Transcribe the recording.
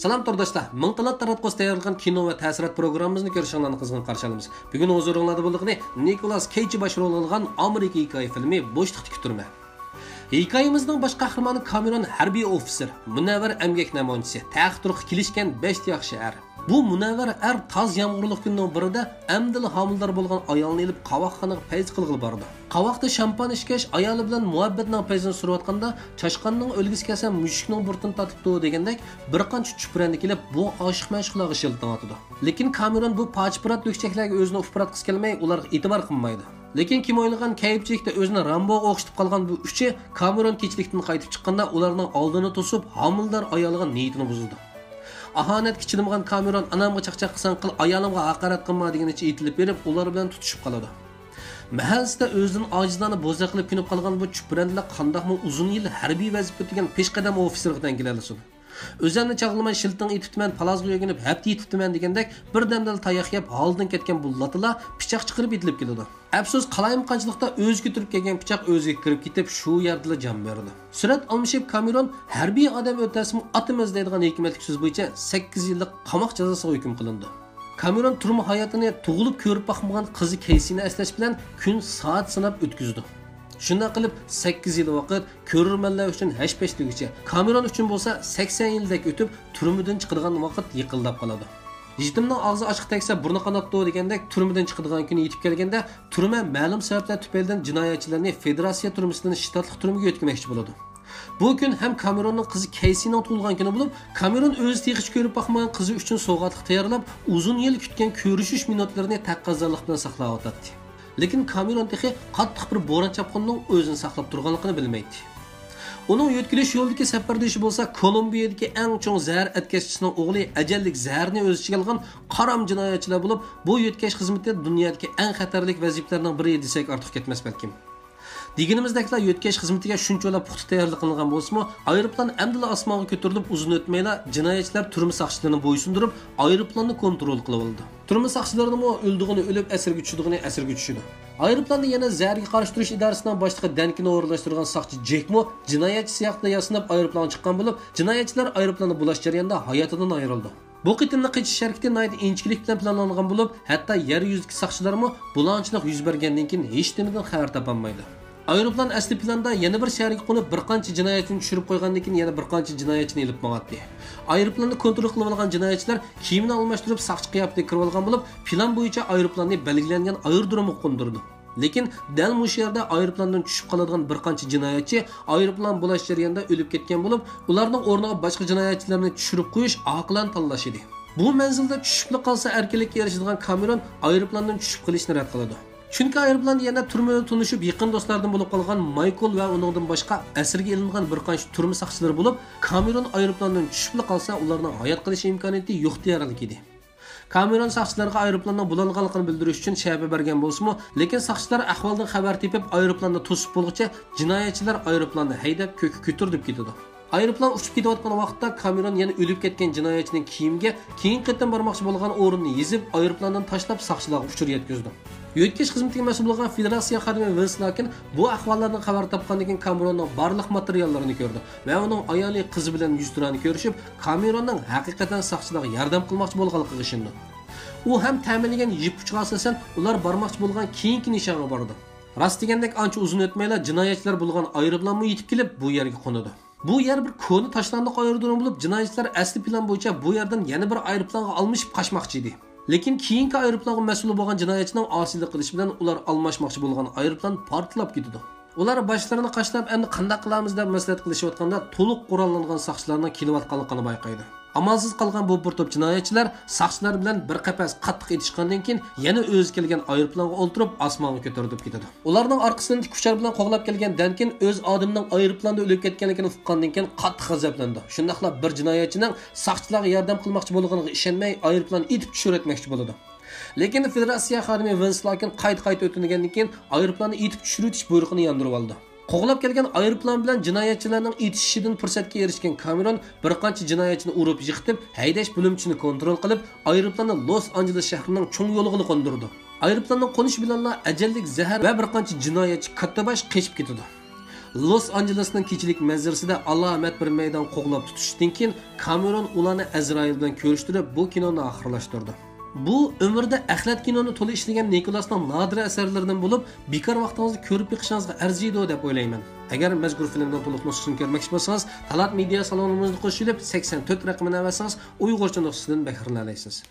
Salam turdashlar, Ming talat taratqos tayyorlagan kino va ta'sirat programmamizni ko'rishingizni qizg'in qarshi olamiz. Bugun huzuringizda bo'lgani Nicolas Cage bosh rol olgan Amerika hikoya filmi Bo'shliqda kuturma. Hikoyamizning bosh qahramoni Cameron harbiy ofitser, munavvar emgak namoyandisi, taxt-turqi kelishgan 5 yaxshi er. Bu munavvar er taz yomg'irli kunning birida amdil homildor bo'lgan ayolni ilib qavoqxonaga payz qilg'il bordi. Qavoqda shampan ishkash ayoli bilan muhabbatning payzini surayotganda chashqonning o'lgisi kelsa mushukning burtini tatibdi degandek bir qancha chuprandi kelib bu oshiq mashqlarga shiltin otdi. Lekin Cameron bu pachpirat lo'kchaklarga o'zini ufratqisi kelmay, ularga e'tibor qilmaydi. Lekin kim o'ylagan kayibchilikda o'zini Ramboga o'xshatib qolgan bu uchi Cameron kechilikdan qaytib chiqqanda ularning oldini to'sib homildor ayoliga niyatini buzdi. Ahanatga chidamagan Cameron anamga chaqchaq qilsan qil, ayolimga haqorat qilma deganicha aytilib berib, ular bilan tutishib qoladi. Mahallada o'zining ojizlarni bo'za qilib kunib qolgan bu chuprandilar qandaqmi uzun yil harbiy vazifa o'tagan peshqadam ofitserdan kelalasin. O'zini chaqlamay shiltin etibman, palazga yo'ginib, hapti etibman degandek bir damdal tayoq yeb holdan ketgan bu latilar pichoq chiqarib etilib keladi. Afsus, qalayim qanchliqda o'ziga turib kelgan pichoq o'ziga kirib ketib, shu yerda jon berdi. Surat almashib Cameron harbiy odam o'tasimi atimiz deydigan hikmatli so'z bo'yicha 8 yillik qamoq jazosiga hukm qilindi. Cameron turmush hayotini tug'ilib ko'rib boqmagan qizi Casey'ni eslash bilan kun soat sanab o'tkazdi. Shunday qilib 8 yil vaqt ko'rurmanlar uchun hash-pash tugicha, Cameron uchun bo'lsa 80 yildek o'tib turmadan chiqadigan vaqt yiqildab qoladi. Jitimning og'zi ochiq tegsa burni qanotdi degandek turmadan chiqadigan kuni yetib kelganda turma ma'lum sabablar tufaylidan jinoyatchilarni federatsiya turmasidan shtatlik turmaga o'tkazmoqchi bo'ladi. Bu kun ham Cameronning qizi Casey'ning tug'ilgan kuni bo'lib, Cameron o'zi teg'ish ko'rib boqmagan qizi uchun sovg'atlik tayyorlab, uzun yil kutgan ko'rishish minutlarini taqozolik bilan saqlab o'tadi. Lekin Cameron texi qattiq bir bo'ron chapqinning o'zini saqlab turganligini bilmaydi. Uning yo'tkilish yo'ldagi safardoshi bo'lsa, Kolumbiyadagi eng chong zahar atkazchisining o'g'li ajallik zaharni o'z ichiga olgan qaram jinoyatchilar bo'lib, bu yo'tkash xizmati dunyodagi eng xatarlik vazifalarning biri desak ortiq ketmas balkim. Deganimizdeklar yo'tkash xizmatiga shunchalar puxta tayyorlik qilingan bo'lsa-mu, aeroplan amdila osmonga ko'tarilib uzun o'tmayla jinoyatchilar turma saqchilarini bo'ysundirib, aeroplanni kontrol qilib oldi. Turma saqchilarining o'ldig'ini o'lib, asirga tushdig'ini asirga tushdi. Aeroplanda yana zarga qarshi turish idorasining boshlig'i Dankini o'rlashtirgan saqchi Jekmo jinoyatchi siyaqda yasinib aeroplan chiqqan bo'lib, jinoyatchilar aeroplanni bulash jarayonida hayotidan ayrildi. Bu qitimni qichish harakati nayt inchkilik bilan planlangan bo'lib, hatto yer yuzidagi saqchilarmi bulanchilik yuz bergandan keyin hech nimadan xabar topolmaydi. Aeroplan asli planda yana bir shaharga qo'nib bir qancha jinoyatchini tushirib qo'ygandan keyin yana bir qancha jinoyatchini ilib qo'yadi. Aeroplanni kontrol qilib olgan jinoyatchilar kiyimini almashtirib saqchi qiyofada kirib olgan bo'lib, plan bo'yicha aeroplanni belgilangan aerodromga qo'ndirdi. Lekin dal bu yerda aeroplandan tushib qoladigan bir qancha jinoyatchi aeroplan bulash jarayonida o'lib ketgan bo'lib, ularning o'rniga boshqa jinoyatchilarni tushirib qo'yish aqlan tanlash edi. Bu manzilda tushib qolsa erkinlikka erishadigan Cameron aeroplandan tushib qolishni rad qiladi. Chunki aeroplan yana turmada tunishib yaqin do'stlardan bo'lib qolgan Michael va uningdan boshqa asirga ilingan bir qancha turma saqchilari bo'lib, Cameron aeroplandan tushib qolsa ularning hayot qilish imkoniyati yo'q deyarlik edi. Cameron saqchilarga aeroplanning bulanganligini bildirish uchun shahar bergan bo'lsa-mu, lekin saqchilar ahvoldan xabar tepib aeroplanni to'sib bo'lguncha jinoyatchilar aeroplanni haydab ko'kka ko'tarib ketadi. Aeroplan uchib ketayotgan vaqtda Cameron yana o'lib ketgan jinoyatchining kiyimiga keyin qaytam bormoqchi bo'lgan o'rinni yezib aeroplandan tashlab saqchilarga uchur yetkazdi. Yo'tkash xizmatiga mas'ul bo'lgan federatsiya xodimi Wilson bu ahvollardan xabar topgandan keyin Cameronning barliq materiallarini ko'rdi va uning ayoli qizi bilan yuzturani ko'rishib, Cameronning haqiqatan saqchilarga yordam qilmoqchi bo'lganligiga ishindi. U ham ta'minlagan yip-uchiga asosan ular bormoqchi bo'lgan keyingi nishonga bordi. Rost degandek ancha uzun o'tmayla jinoyatchilar bo'lgan aeroplanmi yetib kelib bu yerga qo'nadi. Bu yer bir koni tashlandiq aerodrom bo'lib, jinoyatchilar asli plan bo'yicha bu yerdan yana bir aeroplanga almashib qochmoqchi edi. Lekin keyingi aeroplanga mas'ul bo'lgan jinoyatchining osiylik qilishi bilan ular almashmoqchi bo'lgan aeroplan portlab ketdi. Ular boshlarini qashlab, endi qanday qilamiz deb maslahat qilishayotganda to'liq qurollangan saqchilarning kelayotganligini bayqaydi. Amalsiz qolgan bu bir to'p jinoyatchilar saqchilar bilan bir qapas qattiq etishgandan keyin yana o'zi kelgan aeroplanga o'ltirib osmonga ko'tarib ketadi. Ularning orqasidan kuchlar bilan qo'g'lab kelgan Dankin o'z odamning aeroplanda o'lib ketganligini uqqandan keyin qattiq g'azablandi. Shundaqla bir jinoyatchining saqchilarga yordam qilmoqchi bo'lganiga ishonmay aeroplan etib tushirib bo'ladi. Lekin federatsiya xodimi Wilson qayt o'tinigandan keyin aeroplanni etib tushirib buyrug'ini yondirib oldi. Qo'g'lab kelgan aeroplan bilan jinoyatchilarning etishishidan fursatga erishgan Cameron bir qancha jinoyatchini urib yiqitib, haydash bo'limchini kontrol qilib, aeroplanni Los Angeles shahrining cho'ng yo'lig'iga qo'ndirdi. Aeroplanning qo'nishi bilan ajallik zahar va bir qancha jinoyatchi kattabash qechib ketdi. Los Angelesning kechilik manzarasida alomat bir maydon qo'g'lab tutishdan keyin Cameron ularni Azrail bilan ko'rishtirib bu kinoni oxirlashtirdi. Bu ömürdə əxlət kinonu to'la ishlagan Nikolasning nodir asarlaridan bo'lib, bekor vaqtingizni ko'rib yiqishingizga arziydi deb o'ylayman. Agar mazkur filmdan to'liq nusxasini ko'rmoqchi bo'lsangiz, Talat media salonimizga qo'shilib 84 raqamini avasangiz Uyg'urcha nusxasidan bahramlanasiz.